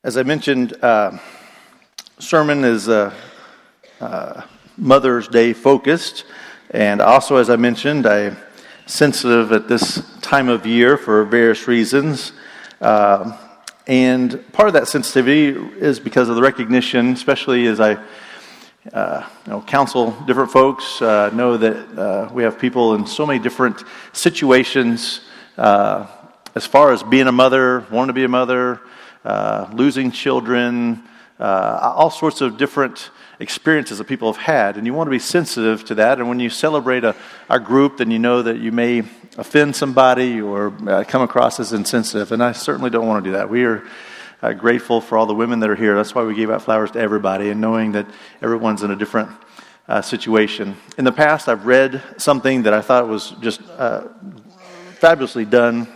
As I mentioned, sermon is Mother's Day focused, and also, as I mentioned, I'm sensitive at this time of year for various reasons, and part of that sensitivity is because of the recognition, especially as I counsel different folks, know that we have people in so many different situations as far as being a mother, wanting to be a mother, losing children, all sorts of different experiences that people have had, and you want to be sensitive to that. And when you celebrate our group, then you know that you may offend somebody or come across as insensitive, and I certainly don't want to do that. We are grateful for all the women that are here. That's why we gave out flowers to everybody, and knowing that everyone's in a different situation. In the past, I've read something that I thought was just fabulously done,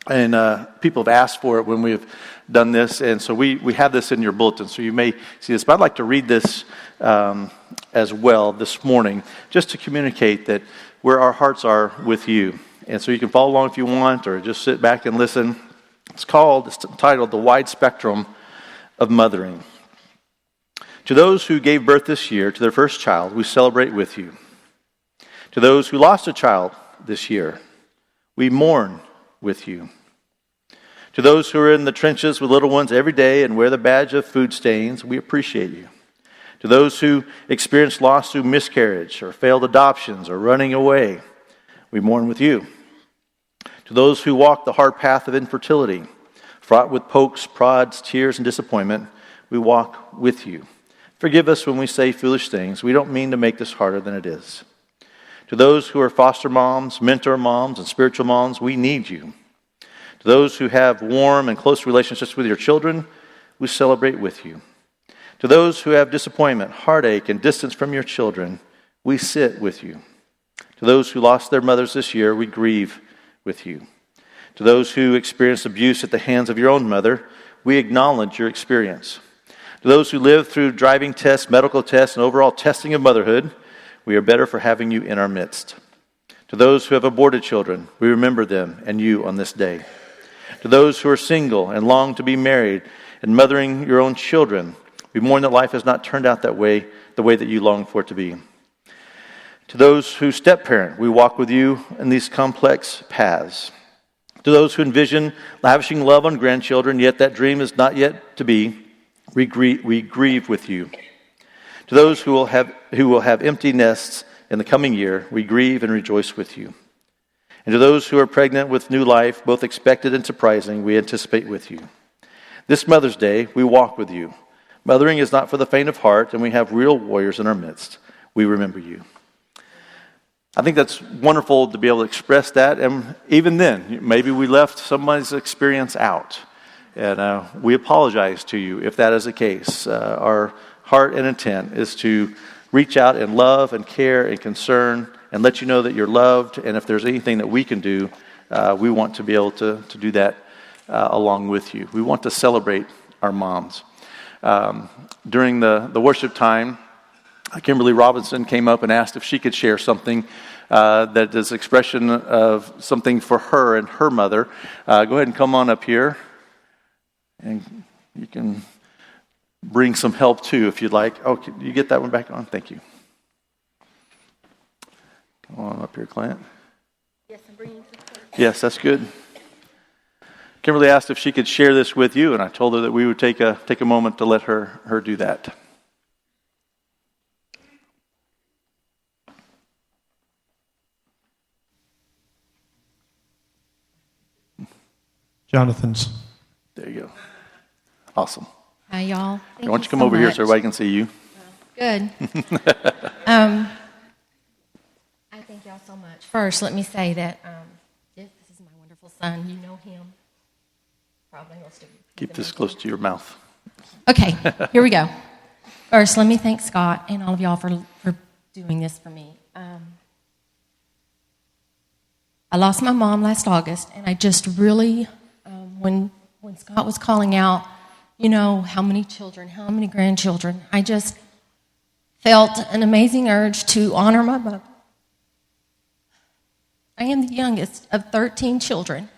and people have asked for it when we've done this, and so we have this in your bulletin, so you may see this. But I'd like to read this as well this morning, just to communicate that where our hearts are with you. And so you can follow along if you want, or just sit back and listen. It's titled The Wide Spectrum of Mothering. To those who gave birth this year to their first child, we celebrate with you. To those who lost a child this year, we mourn with you. To those who are in the trenches with little ones every day and wear the badge of food stains, we appreciate you. To those who experience loss through miscarriage or failed adoptions or running away, we mourn with you. To those who walk the hard path of infertility, fraught with pokes, prods, tears, and disappointment, we walk with you. Forgive us when we say foolish things. We don't mean to make this harder than it is. To those who are foster moms, mentor moms, and spiritual moms, we need you. To those who have warm and close relationships with your children, we celebrate with you. To those who have disappointment, heartache, and distance from your children, we sit with you. To those who lost their mothers this year, we grieve with you. To those who experienced abuse at the hands of your own mother, we acknowledge your experience. To those who lived through driving tests, medical tests, and overall testing of motherhood, we are better for having you in our midst. To those who have aborted children, we remember them and you on this day. To those who are single and long to be married and mothering your own children, we mourn that life has not turned out that way, the way that you long for it to be. To those who step-parent, we walk with you in these complex paths. To those who envision lavishing love on grandchildren, yet that dream is not yet to be, we grieve with you. To those who will have empty nests in the coming year, we grieve and rejoice with you. And to those who are pregnant with new life, both expected and surprising, we anticipate with you. This Mother's Day, we walk with you. Mothering is not for the faint of heart, and we have real warriors in our midst. We remember you. I think that's wonderful to be able to express that, and even then, maybe we left somebody's experience out. And we apologize to you if that is the case. Our heart and intent is to reach out and love and care and concern and let you know that you're loved, and if there's anything that we can do, we want to be able to do that along with you. We want to celebrate our moms. During the worship time, Kimberly Robinson came up and asked if she could share something that is expression of something for her and her mother. Go ahead and come on up here, and you can bring some help too if you'd like. Oh, can you get that one back on? Thank you. Come on up here, Clint. Yes, I'm bringing support. Yes, that's good. Kimberly asked if she could share this with you, and I told her that we would take a moment to let her do that. Jonathan's. There you go. Awesome. Hi, y'all. Why don't you come over here so everybody can see you? Good. I thank y'all so much. First, let me say that this is my wonderful son. You know him. Probably most of you. Keep this close to your mouth. Okay, here we go. First, let me thank Scott and all of y'all for doing this for me. I lost my mom last August, and I just really, when Scott was calling out, you know, how many children, how many grandchildren, I just felt an amazing urge to honor my mother. I am the youngest of 13 children.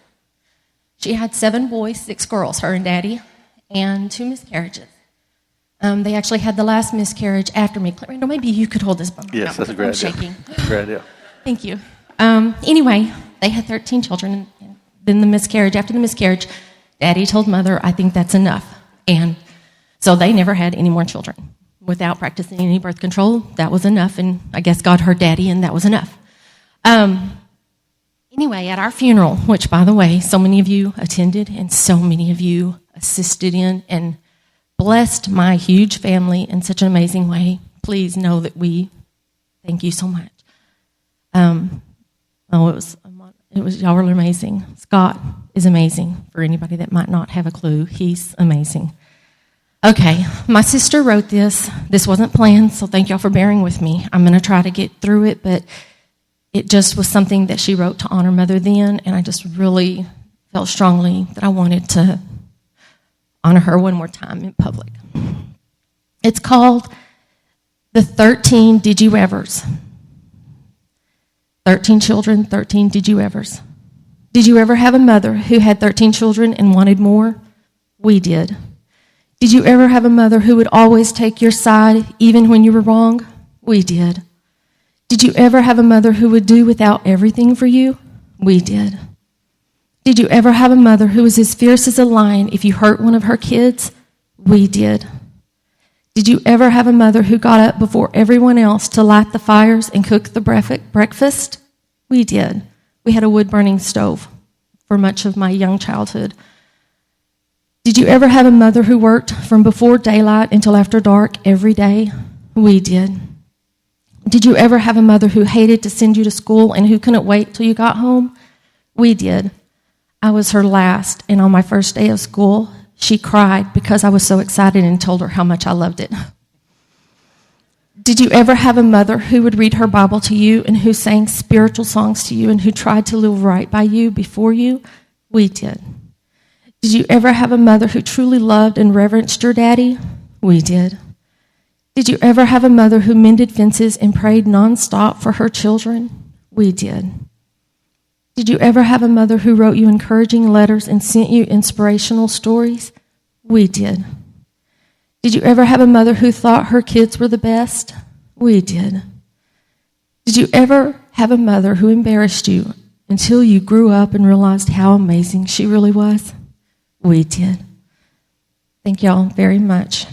She had 7 boys, 6 girls, her and Daddy. and 2 miscarriages. They actually had the last miscarriage after me. Randall, maybe you could hold this bumper. Yes, that's a great idea. Shaking. Great idea. Thank you. Anyway, they had 13 children. And then after the miscarriage, Daddy told Mother, I think that's enough. And so they never had any more children. Without practicing any birth control, that was enough. And I guess God heard Daddy, and that was enough. Anyway, at our funeral, which, by the way, so many of you attended and so many of you assisted in and blessed my huge family in such an amazing way, please know that we thank you so much. It was y'all were amazing. Scot is amazing. For anybody that might not have a clue, he's amazing. Okay, my sister wrote this. This wasn't planned, so thank y'all for bearing with me. I'm going to try to get through it, but it just was something that she wrote to honor Mother then, and I just really felt strongly that I wanted to honor her one more time in public. It's called The 13 Did You Evers. 13 children, 13 did you evers. Did you ever have a mother who had 13 children and wanted more? We did. Did you ever have a mother who would always take your side even when you were wrong? We did. Did you ever have a mother who would do without everything for you? We did. Did you ever have a mother who was as fierce as a lion if you hurt one of her kids? We did. Did you ever have a mother who got up before everyone else to light the fires and cook the breakfast? We did. We had a wood-burning stove for much of my young childhood. Did you ever have a mother who worked from before daylight until after dark every day? We did. Did you ever have a mother who hated to send you to school and who couldn't wait till you got home? We did. I was her last, and on my first day of school, she cried because I was so excited and told her how much I loved it. Did you ever have a mother who would read her Bible to you and who sang spiritual songs to you and who tried to live right by you before you? We did. Did you ever have a mother who truly loved and reverenced your daddy? We did. Did you ever have a mother who mended fences and prayed nonstop for her children? We did. Did you ever have a mother who wrote you encouraging letters and sent you inspirational stories? We did. Did you ever have a mother who thought her kids were the best? We did. Did you ever have a mother who embarrassed you until you grew up and realized how amazing she really was? We did. Thank y'all very much.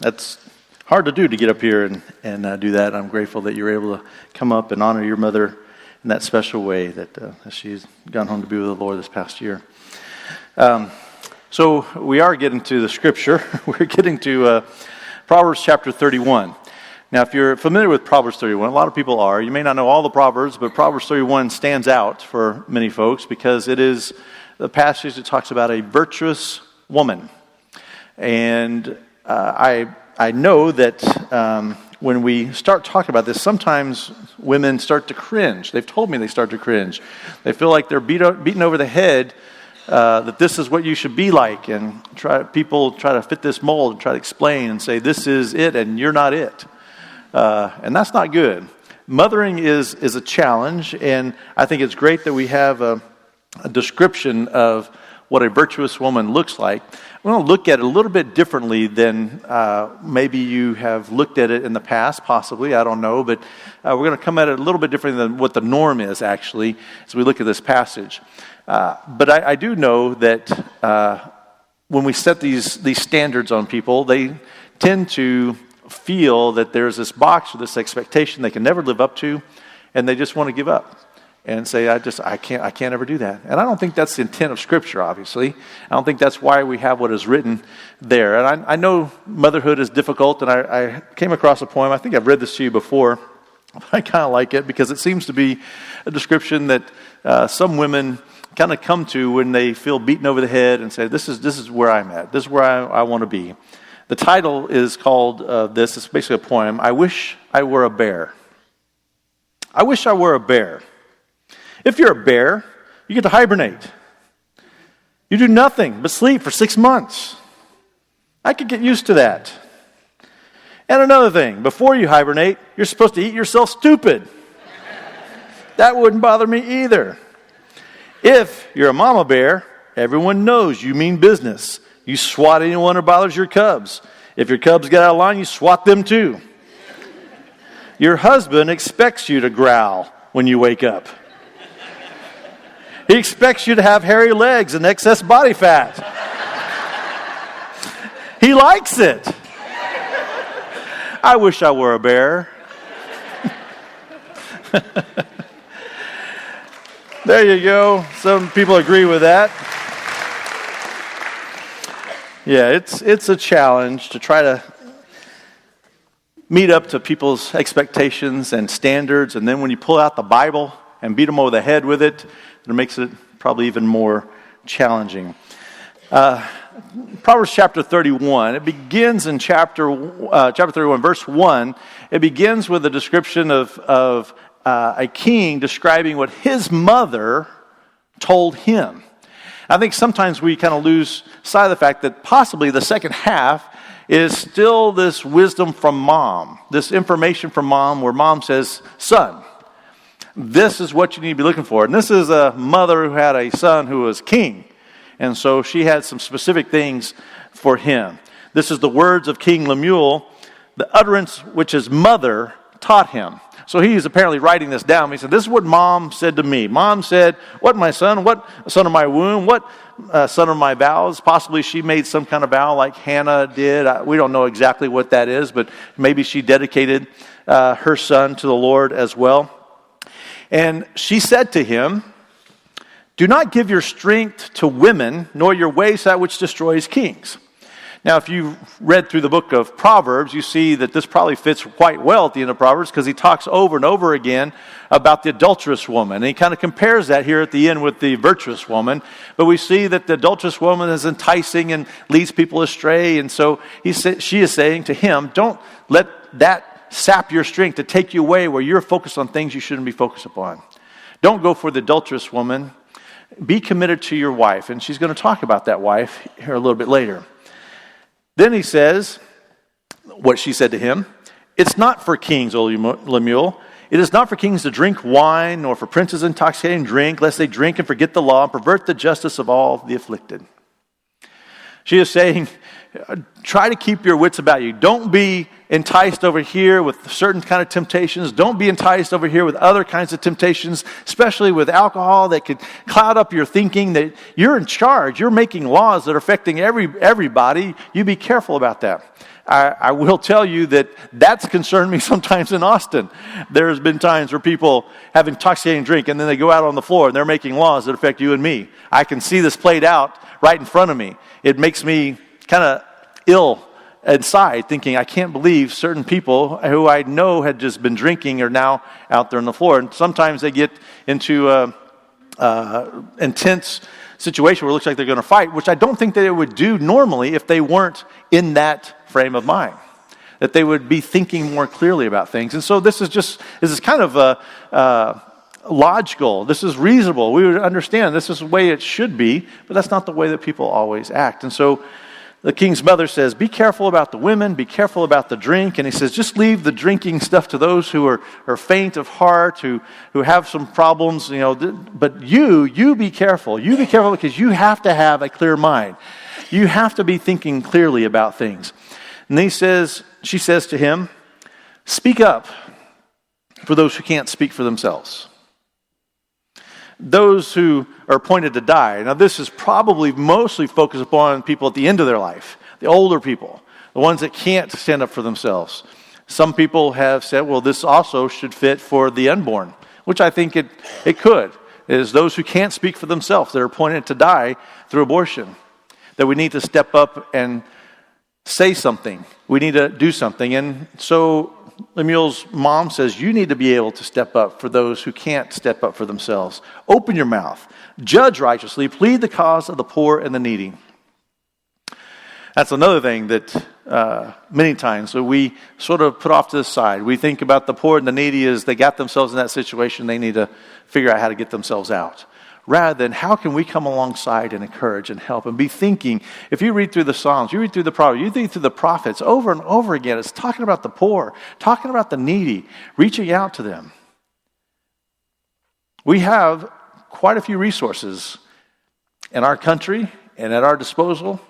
That's hard to do, to get up here and do that. I'm grateful that you were able to come up and honor your mother in that special way, that she's gone home to be with the Lord this past year. So we are getting to the scripture. We're getting to Proverbs chapter 31. Now, if you're familiar with Proverbs 31, a lot of people are. You may not know all the Proverbs, but Proverbs 31 stands out for many folks because it is the passage that talks about a virtuous woman. And I know that when we start talking about this, sometimes women start to cringe. They've told me they start to cringe. They feel like they're beaten over the head, that this is what you should be like, and people try to fit this mold and try to explain and say, this is it and you're not it. And that's not good. Mothering is a challenge, and I think it's great that we have a description of what a virtuous woman looks like. We're going to look at it a little bit differently than maybe you have looked at it in the past, possibly, I don't know, but we're going to come at it a little bit differently than what the norm is, actually, as we look at this passage. But I do know that when we set these standards on people, they tend to feel that there's this box or this expectation they can never live up to, and they just want to give up and say, I can't ever do that. And I don't think that's the intent of Scripture, obviously. I don't think that's why we have what is written there. And I know motherhood is difficult, and I came across a poem. I think I've read this to you before. I kind of like it because it seems to be a description that some women kind of come to when they feel beaten over the head and say, this is where I'm at. This is where I want to be. The title is called this. It's basically a poem. I wish I were a bear. I wish I were a bear. If you're a bear, you get to hibernate. You do nothing but sleep for 6 months. I could get used to that. And another thing, before you hibernate, you're supposed to eat yourself stupid. That wouldn't bother me either. If you're a mama bear, everyone knows you mean business. You swat anyone who bothers your cubs. If your cubs get out of line, you swat them too. Your husband expects you to growl when you wake up. He expects you to have hairy legs and excess body fat. He likes it. I wish I were a bear. There you go. Some people agree with that. Yeah, it's a challenge to try to meet up to people's expectations and standards, and then when you pull out the Bible and beat them over the head with it, it makes it probably even more challenging. Proverbs chapter 31, it begins in chapter 31, verse 1. It begins with a description of a king describing what his mother told him. I think sometimes we kind of lose sight of the fact that possibly the second half is still this wisdom from mom, this information from mom where mom says, son, this is what you need to be looking for. And this is a mother who had a son who was king. And so she had some specific things for him. This is the words of King Lemuel, the utterance which his mother taught him. So he's apparently writing this down. He said, this is what mom said to me. Mom said, what my son? What son of my womb? What son of my vows? Possibly she made some kind of vow like Hannah did. We don't know exactly what that is, but maybe she dedicated her son to the Lord as well. And she said to him, do not give your strength to women, nor your waist that which destroys kings. Now, if you've read through the book of Proverbs, you see that this probably fits quite well at the end of Proverbs because he talks over and over again about the adulterous woman. And he kind of compares that here at the end with the virtuous woman. But we see that the adulterous woman is enticing and leads people astray. And so she is saying to him, don't let that sap your strength to take you away where you're focused on things you shouldn't be focused upon. Don't go for the adulterous woman. Be committed to your wife. And she's going to talk about that wife here a little bit later. Then he says, what she said to him, it's not for kings, O Lemuel. It is not for kings to drink wine, nor for princes intoxicating drink, lest they drink and forget the law and pervert the justice of all the afflicted. She is saying, try to keep your wits about you. Don't be enticed over here with certain kind of temptations. Don't be enticed over here with other kinds of temptations, especially with alcohol that could cloud up your thinking that you're in charge. You're making laws that are affecting everybody. You be careful about that. I will tell you that that's concerned me sometimes in Austin. There's been times where people have intoxicating drink and then they go out on the floor and they're making laws that affect you and me. I can see this played out right in front of me. It makes me kind of ill inside, thinking I can't believe certain people who I know had just been drinking are now out there on the floor. And sometimes they get into intense situation where it looks like they're going to fight, which I don't think that it would do normally if they weren't in that frame of mind, that they would be thinking more clearly about things. And so this is kind of logical. This is reasonable. We would understand this is the way it should be, but that's not the way that people always act. And so the king's mother says, be careful about the women, be careful about the drink. And he says, just leave the drinking stuff to those who are faint of heart, who have some problems, but you be careful. You be careful because you have to have a clear mind. You have to be thinking clearly about things. And she says to him, speak up for those who can't speak for themselves. Those who are appointed to die. Now, this is probably mostly focused upon people at the end of their life, the older people, the ones that can't stand up for themselves. Some people have said, well, this also should fit for the unborn, which I think it could. It is those who can't speak for themselves that are appointed to die through abortion, that we need to step up and say something. We need to do something. And so Lemuel's mom says, you need to be able to step up for those who can't step up for themselves. Open your mouth. Judge righteously. Plead the cause of the poor and the needy. That's another thing that many times we sort of put off to the side. We think about the poor and the needy as they got themselves in that situation. They need to figure out how to get themselves out. rather than how can we come alongside and encourage and help and be thinking. If you read through the Psalms, you read through the Proverbs, you read through the prophets over and over again, it's talking about the poor, talking about the needy, reaching out to them. We have quite a few resources in our country and at our disposal,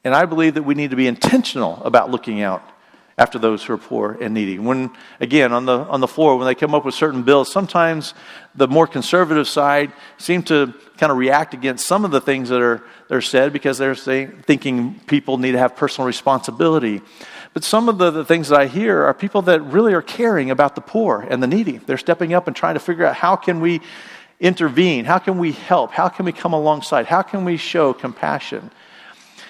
and I believe that we need to be intentional about looking out after those who are poor and needy. When, again, on the floor, when they come up with certain bills, sometimes the more conservative side seem to kind of react against some of the things that are said because they're thinking people need to have personal responsibility. But some of the things that I hear are people that really are caring about the poor and the needy. They're stepping up and trying to figure out how can we intervene, how can we help, how can we come alongside, how can we show compassion.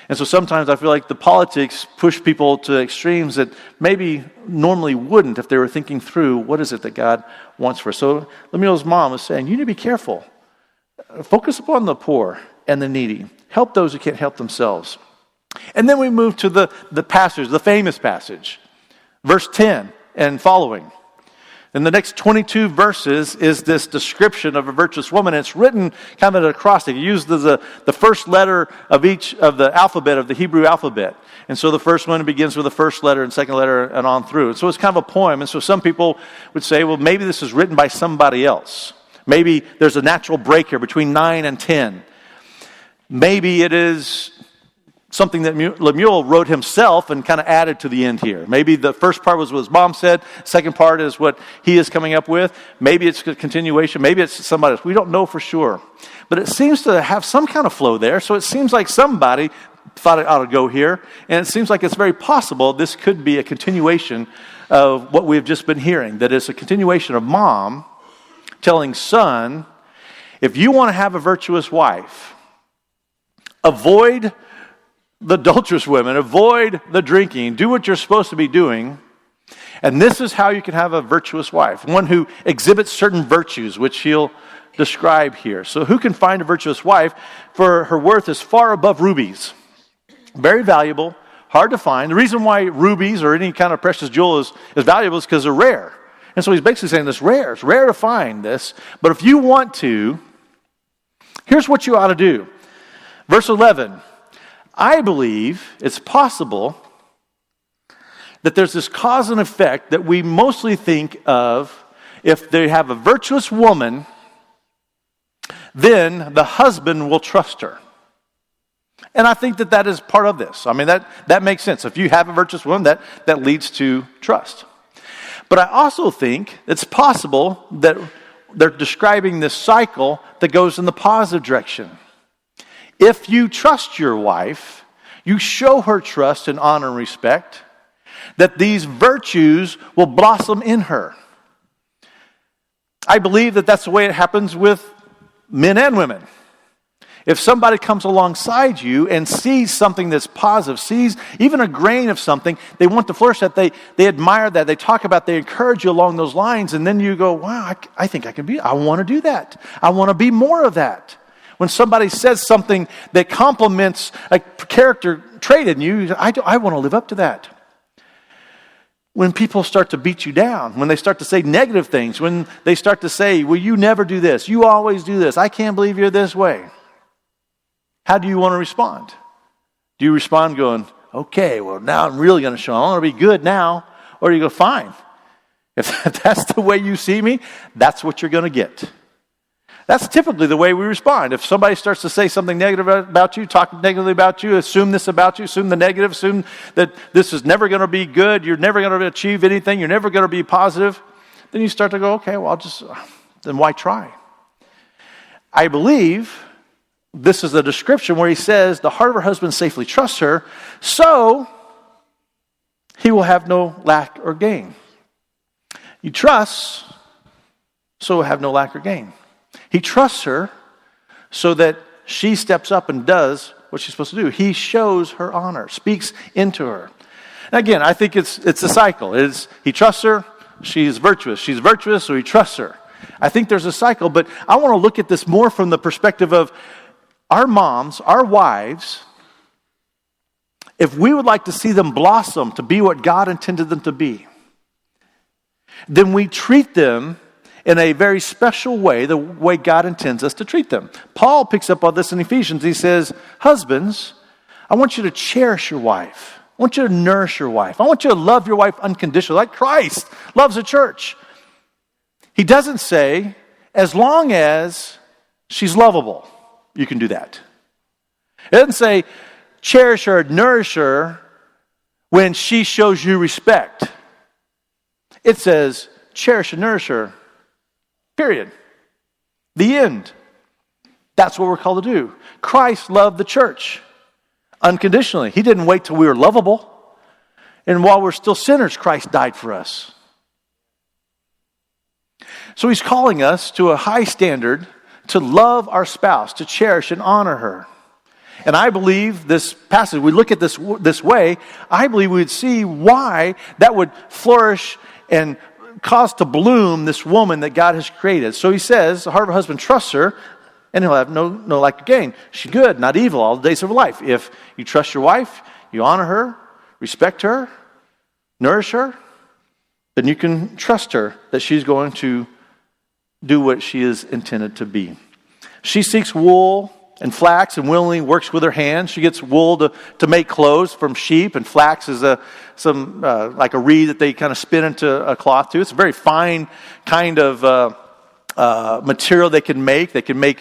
And so sometimes I feel like the politics push people to extremes that maybe normally wouldn't if they were thinking through what is it that God wants for us. So Lemuel's mom was saying, you need to be careful. Focus upon the poor and the needy. Help those who can't help themselves. And then we move to the passage, the famous passage, verse 10 and following. In the next 22 verses is this description of a virtuous woman. It's written kind of an acrostic. It uses the first letter of each of the alphabet, of the Hebrew alphabet. And so the first one begins with the first letter and second letter and on through. And so it's kind of a poem. And so some people would say, well, maybe this is written by somebody else. Maybe there's a natural break here between 9 and 10. Maybe it is something that Lemuel wrote himself and kind of added to the end here. Maybe the first part was what his mom said. Second part is what he is coming up with. Maybe it's a continuation. Maybe it's somebody else. We don't know for sure. But it seems to have some kind of flow there. So it seems like somebody thought it ought to go here. And it seems like it's very possible this could be a continuation of what we've just been hearing. That it's a continuation of mom telling son, if you want to have a virtuous wife, avoid the adulterous women, avoid the drinking, do what you're supposed to be doing, and this is how you can have a virtuous wife, one who exhibits certain virtues, which he'll describe here. So who can find a virtuous wife? For her worth is far above rubies. Very valuable, hard to find. The reason why rubies or any kind of precious jewel is valuable is because they're rare. And so he's basically saying this rare. It's rare to find this, but if you want to, here's what you ought to do. Verse 11, I believe it's possible that there's this cause and effect that we mostly think of if they have a virtuous woman, then the husband will trust her. And I think that is part of this. I mean, that makes sense. If you have a virtuous woman, that leads to trust. But I also think it's possible that they're describing this cycle that goes in the positive direction. If you trust your wife, you show her trust and honor and respect, that these virtues will blossom in her. I believe that that's the way it happens with men and women. If somebody comes alongside you and sees something that's positive, sees even a grain of something, they want to flourish that, they admire that, they talk about, they encourage you along those lines, and then you go, wow, I think I want to do that. I want to be more of that. When somebody says something that complements a character trait in you, I want to live up to that. When people start to beat you down, when they start to say negative things, when they start to say, well, you never do this, you always do this, I can't believe you're this way. How do you want to respond? Do you respond going, okay, well, now I'm really going to show, I want to be good now, or do you go, fine. If that's the way you see me, that's what you're going to get. That's typically the way we respond. If somebody starts to say something negative about you, talk negatively about you, assume this about you, assume the negative, assume that this is never going to be good, you're never going to achieve anything, you're never going to be positive, then you start to go, okay, well, then why try? I believe this is a description where he says, the heart of her husband safely trusts her, so he will have no lack or gain. You trust, so will have no lack or gain. He trusts her so that she steps up and does what she's supposed to do. He shows her honor, speaks into her. And again, I think it's a cycle. He trusts her, she's virtuous. She's virtuous, so he trusts her. I think there's a cycle, but I want to look at this more from the perspective of our moms, our wives. If we would like to see them blossom to be what God intended them to be, then we treat them in a very special way, the way God intends us to treat them. Paul picks up on this in Ephesians. He says, husbands, I want you to cherish your wife. I want you to nourish your wife. I want you to love your wife unconditionally, like Christ loves the church. He doesn't say, as long as she's lovable, you can do that. It doesn't say, cherish her, nourish her when she shows you respect. It says, cherish and nourish her. Period. The end. That's what we're called to do. Christ loved the church unconditionally. He didn't wait till we were lovable. And while we're still sinners, Christ died for us. So he's calling us to a high standard to love our spouse, to cherish and honor her. And I believe this passage, we look at this way, I believe we would see why that would flourish and cause to bloom this woman that God has created. So he says, the heart of a husband trusts her, and he'll have no lack of gain. She's good, not evil, all the days of her life. If you trust your wife, you honor her, respect her, nourish her, then you can trust her that she's going to do what she is intended to be. She seeks wool and flax and willingly works with her hands. She gets wool to make clothes from sheep, and flax is like a reed that they kind of spin into a cloth too. It's a very fine kind of material they can make. They can make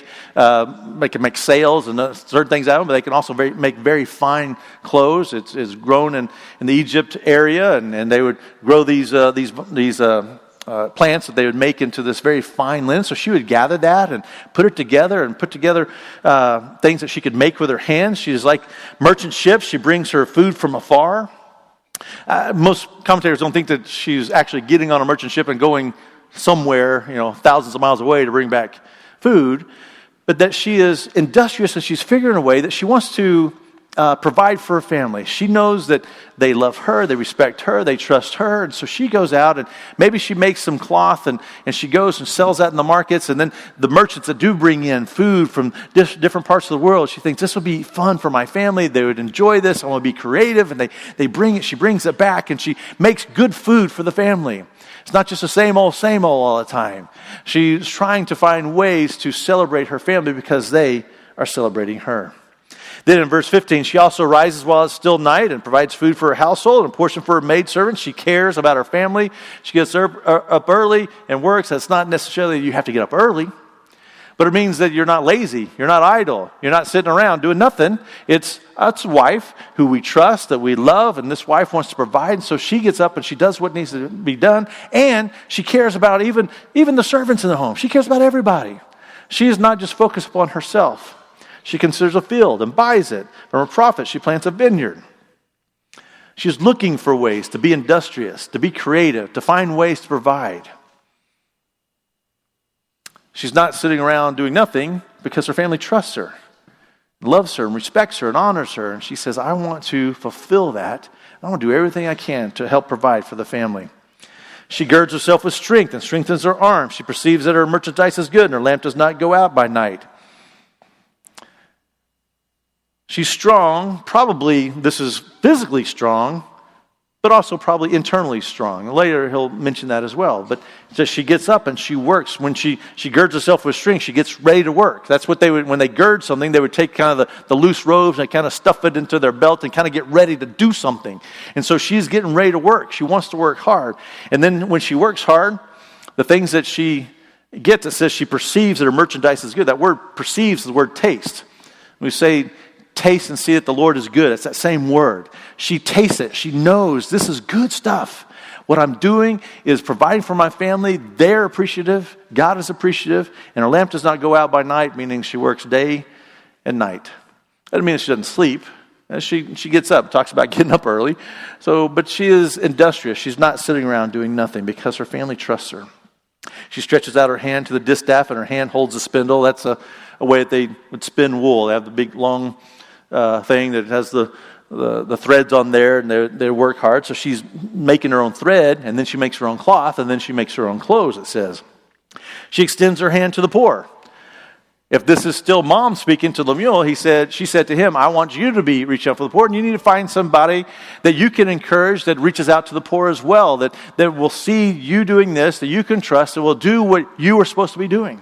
sails and certain things out of them, but they can also make very fine clothes. It's grown in the Egypt area, and they would grow these plants that they would make into this very fine linen. So she would gather that and put it together and put together things that she could make with her hands. She is like merchant ships. She brings her food from afar. Most commentators don't think that she's actually getting on a merchant ship and going somewhere, thousands of miles away to bring back food, but that she is industrious and she's figuring a way that she wants to provide for her family. She knows that they love her, they respect her, they trust her, and so she goes out and maybe she makes some cloth and she goes and sells that in the markets, and then the merchants that do bring in food from different parts of the world, she thinks this will be fun for my family, they would enjoy this, I want to be creative, and they bring it, she brings it back, and she makes good food for the family. It's not just the same old all the time. She's trying to find ways to celebrate her family because they are celebrating her. Then in verse 15, she also rises while it's still night and provides food for her household and a portion for her maidservants. She cares about her family. She gets up early and works. That's not necessarily you have to get up early, but it means that you're not lazy. You're not idle. You're not sitting around doing nothing. It's a wife who we trust, that we love, and this wife wants to provide. And so she gets up and she does what needs to be done, and she cares about even the servants in the home. She cares about everybody. She is not just focused upon herself. She considers a field and buys it. From a profit, she plants a vineyard. She's looking for ways to be industrious, to be creative, to find ways to provide. She's not sitting around doing nothing because her family trusts her, loves her, and respects her, and honors her. And she says, I want to fulfill that. I want to do everything I can to help provide for the family. She girds herself with strength and strengthens her arms. She perceives that her merchandise is good and her lamp does not go out by night. She's strong. Probably this is physically strong, but also probably internally strong. Later he'll mention that as well. But just she gets up and she works. When she girds herself with strength, she gets ready to work. That's what they would, when they gird something, they would take kind of the loose robes and kind of stuff it into their belt and kind of get ready to do something. And so she's getting ready to work. She wants to work hard. And then when she works hard, the things that she gets, it says she perceives that her merchandise is good. That word perceives is the word taste. We say taste and see that the Lord is good. It's that same word. She tastes it. She knows this is good stuff. What I'm doing is providing for my family. They're appreciative. God is appreciative. And her lamp does not go out by night, meaning she works day and night. That doesn't mean she doesn't sleep. She gets up, talks about getting up early. But she is industrious. She's not sitting around doing nothing because her family trusts her. She stretches out her hand to the distaff and her hand holds the spindle. That's a way that they would spin wool. They have the big long thing that has the threads on there, and they work hard. So she's making her own thread, and then she makes her own cloth, and then she makes her own clothes, it says. She extends her hand to the poor. If this is still mom speaking to Lemuel, she said to him, I want you to be reaching out for the poor, and you need to find somebody that you can encourage that reaches out to the poor as well, that will see you doing this, that you can trust, that will do what you are supposed to be doing.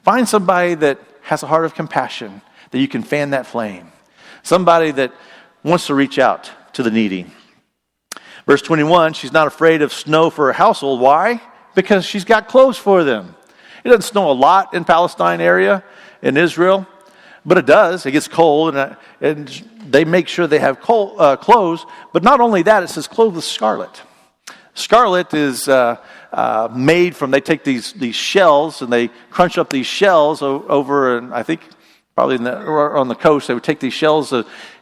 Find somebody that has a heart of compassion, that you can fan that flame. Somebody that wants to reach out to the needy. Verse 21, she's not afraid of snow for her household. Why? Because she's got clothes for them. It doesn't snow a lot in Palestine area, in Israel, but it does. It gets cold, and they make sure they have clothes. But not only that, it says clothed with scarlet. Scarlet is made from, they take these shells, and they crunch up these shells over, and I think probably on the coast, they would take these shells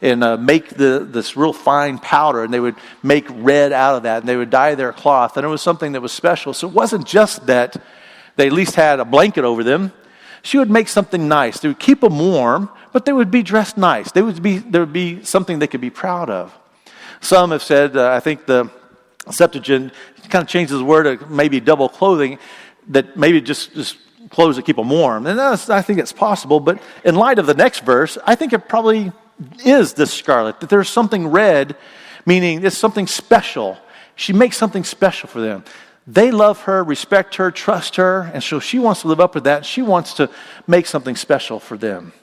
and make this real fine powder, and they would make red out of that, and they would dye their cloth, and it was something that was special. So it wasn't just that they at least had a blanket over them. She would make something nice. They would keep them warm, but they would be dressed nice. There would be something they could be proud of. Some have said, I think the Septuagint kind of changes the word to maybe double clothing, that maybe just clothes that keep them warm. And I think it's possible, but in light of the next verse, I think it probably is this scarlet, that there's something red, meaning it's something special. She makes something special for them. They love her, respect her, trust her, and so she wants to live up to that. She wants to make something special for them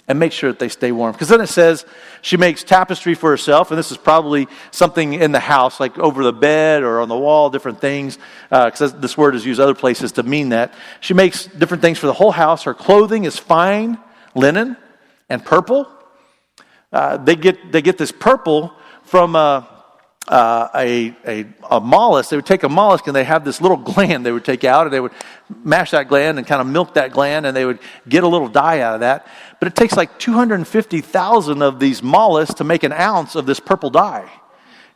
and make sure that they stay warm. Because then it says she makes tapestry for herself, and this is probably something in the house, like over the bed or on the wall, different things, because this word is used other places to mean that. She makes different things for the whole house. Her clothing is fine linen and purple. They get this purple from a mollusk. They would take a mollusk and they have this little gland they would take out, and they would mash that gland and kind of milk that gland, and they would get a little dye out of that. But it takes like 250,000 of these mollusks to make an ounce of this purple dye.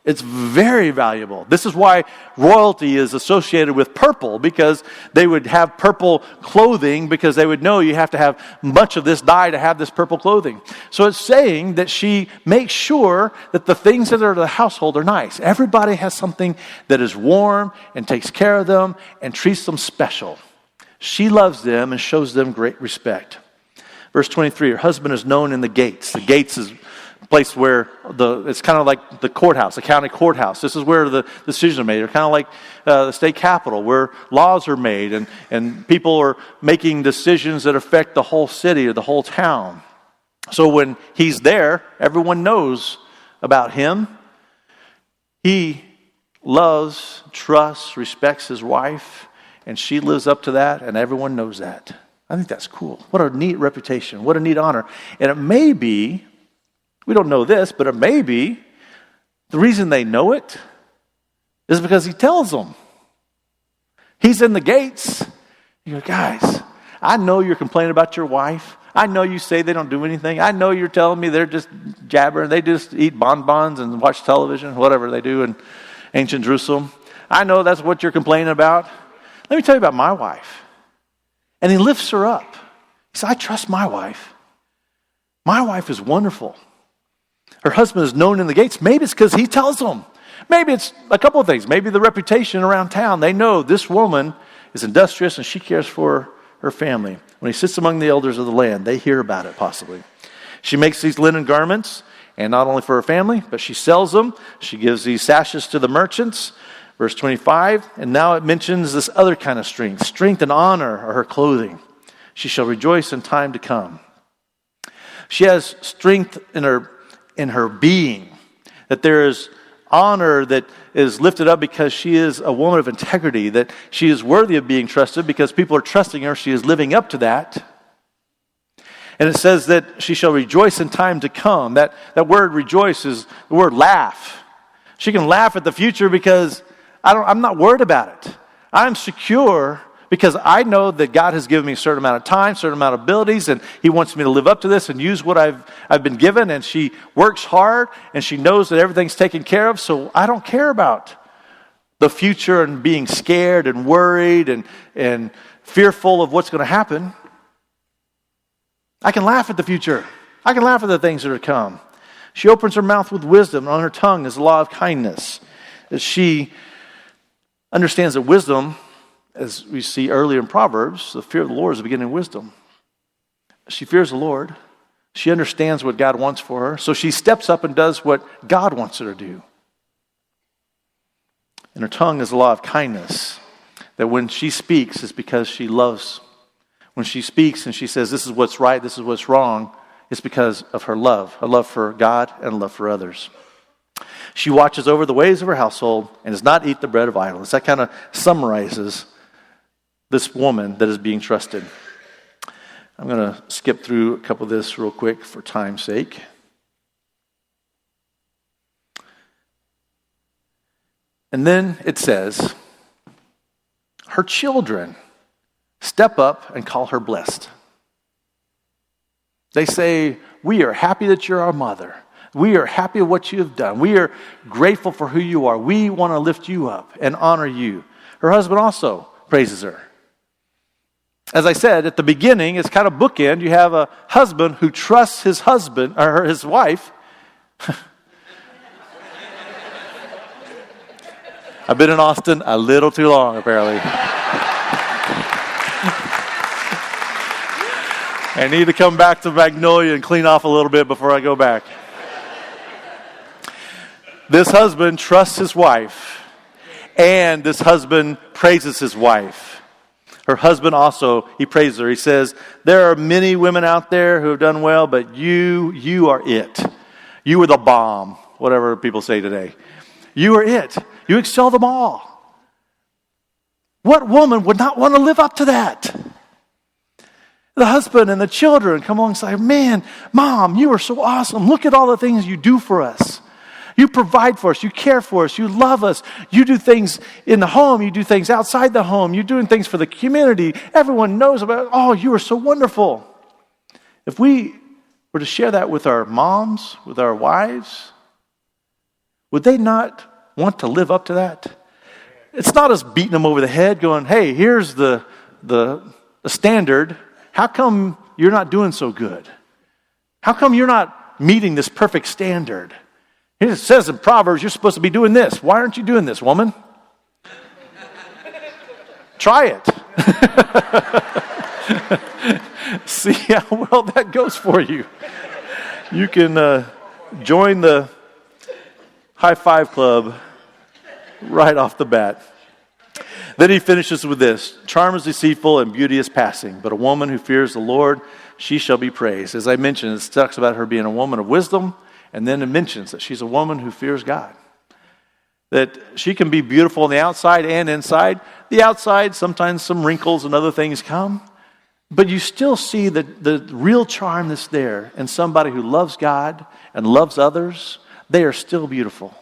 It's very valuable. This is why royalty is associated with purple, because they would have purple clothing, because they would know you have to have much of this dye to have this purple clothing. So it's saying that she makes sure that the things that are to the household are nice. Everybody has something that is warm and takes care of them and treats them special. She loves them and shows them great respect. Verse 23, her husband is known in the gates. The gates is place where it's kind of like the courthouse, the county courthouse. This is where the decisions are made. They're kind of like the state capitol, where laws are made and people are making decisions that affect the whole city or the whole town. So when he's there, everyone knows about him. He loves, trusts, respects his wife, and she lives up to that, and everyone knows that. I think that's cool. What a neat reputation. What a neat honor. And it may be, we don't know this, but it may be the reason they know it is because he tells them. He's in the gates. You go, guys, I know you're complaining about your wife. I know you say they don't do anything. I know you're telling me they're just jabbering. They just eat bonbons and watch television, whatever they do in ancient Jerusalem. I know that's what you're complaining about. Let me tell you about my wife. And he lifts her up. He says, I trust my wife. My wife is wonderful. Her husband is known in the gates. Maybe it's because he tells them. Maybe it's a couple of things. Maybe the reputation around town. They know this woman is industrious and she cares for her family. When he sits among the elders of the land, they hear about it possibly. She makes these linen garments, and not only for her family, but she sells them. She gives these sashes to the merchants. Verse 25, and now it mentions this other kind of strength. Strength and honor are her clothing. She shall rejoice in time to come. She has strength in her being, that there is honor that is lifted up because she is a woman of integrity, that she is worthy of being trusted because people are trusting her. She is living up to that. And it says that she shall rejoice in time to come. That word rejoice is the word laugh. She can laugh at the future because I'm not worried about it. I'm secure because I know that God has given me a certain amount of time, certain amount of abilities, and He wants me to live up to this and use what I've been given. And she works hard, and she knows that everything's taken care of. So I don't care about the future and being scared and worried and fearful of what's going to happen. I can laugh at the future. I can laugh at the things that are to come. She opens her mouth with wisdom, and on her tongue is the law of kindness. As she understands that wisdom, as we see earlier in Proverbs, the fear of the Lord is the beginning of wisdom. she fears the Lord. She understands what God wants for her. So she steps up and does what God wants her to do. And her tongue is a law of kindness. That when she speaks, it's because she loves. When she speaks and she says, this is what's right, this is what's wrong, it's because of her love for God and a love for others. She watches over the ways of her household and does not eat the bread of idols. That kind of summarizes this woman that is being trusted. I'm going to skip through a couple of this real quick for time's sake. And then it says, her children step up and call her blessed. They say, we are happy that you're our mother. We are happy with what you have done. We are grateful for who you are. We want to lift you up and honor you. Her husband also praises her. As I said at the beginning, it's kind of bookend. You have a husband who trusts his husband or his wife. I've been in Austin a little too long, apparently. I need to come back to Magnolia and clean off a little bit before I go back. This husband trusts his wife, and this husband praises his wife. Her husband also, he praises her. He says, there are many women out there who have done well, but you are it. You are the bomb, whatever people say today. You are it. You excel them all. What woman would not want to live up to that? The husband and the children come alongside, man, Mom, you are so awesome. Look at all the things you do for us. You provide for us. You care for us. You love us. You do things in the home. You do things outside the home. You're doing things for the community. Everyone knows about it. Oh, you are so wonderful. If we were to share that with our moms, with our wives, would they not want to live up to that? It's not us beating them over the head going, hey, here's the standard. How come you're not doing so good? How come you're not meeting this perfect standard? It says in Proverbs, you're supposed to be doing this. Why aren't you doing this, woman? Try it. See how well that goes for you. You can join the high five club right off the bat. Then he finishes with this. Charm is deceitful and beauty is passing, but a woman who fears the Lord, she shall be praised. As I mentioned, it talks about her being a woman of wisdom, and then it mentions that she's a woman who fears God. That she can be beautiful on the outside and inside. The outside, sometimes some wrinkles and other things come, but you still see the real charm that's there in somebody who loves God and loves others. They are still beautiful.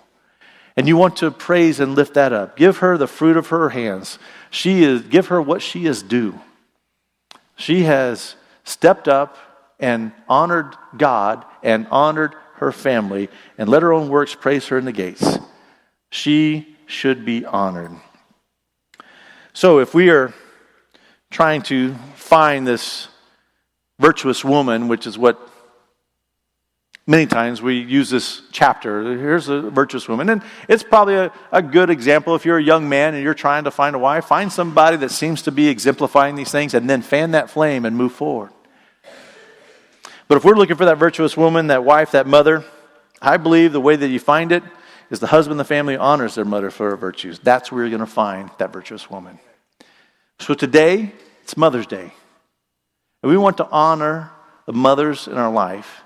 And you want to praise and lift that up. Give her the fruit of her hands. Give her what she is due. She has stepped up and honored God and honored her family and let her own works praise her in the gates. She should be honored. So if we are trying to find this virtuous woman, which is what many times we use this chapter. Here's a virtuous woman. And it's probably a good example if you're a young man and you're trying to find a wife. Find somebody that seems to be exemplifying these things and then fan that flame and move forward. But if we're looking for that virtuous woman, that wife, that mother, I believe the way that you find it is the husband, the family honors their mother for her virtues. That's where you're going to find that virtuous woman. So today, it's Mother's Day. And we want to honor the mothers in our life.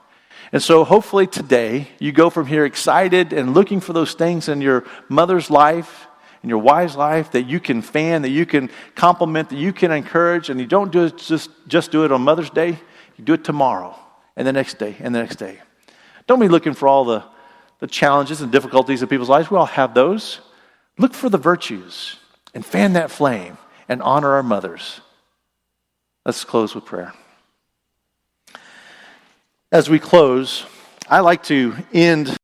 And so hopefully today you go from here excited and looking for those things in your mother's life, in your wife's life that you can fan, that you can compliment, that you can encourage, and you don't do it just do it on Mother's Day. You do it tomorrow and the next day and the next day. Don't be looking for all the challenges and difficulties of people's lives. We all have those. Look for the virtues and fan that flame and honor our mothers. Let's close with prayer. As we close, I like to end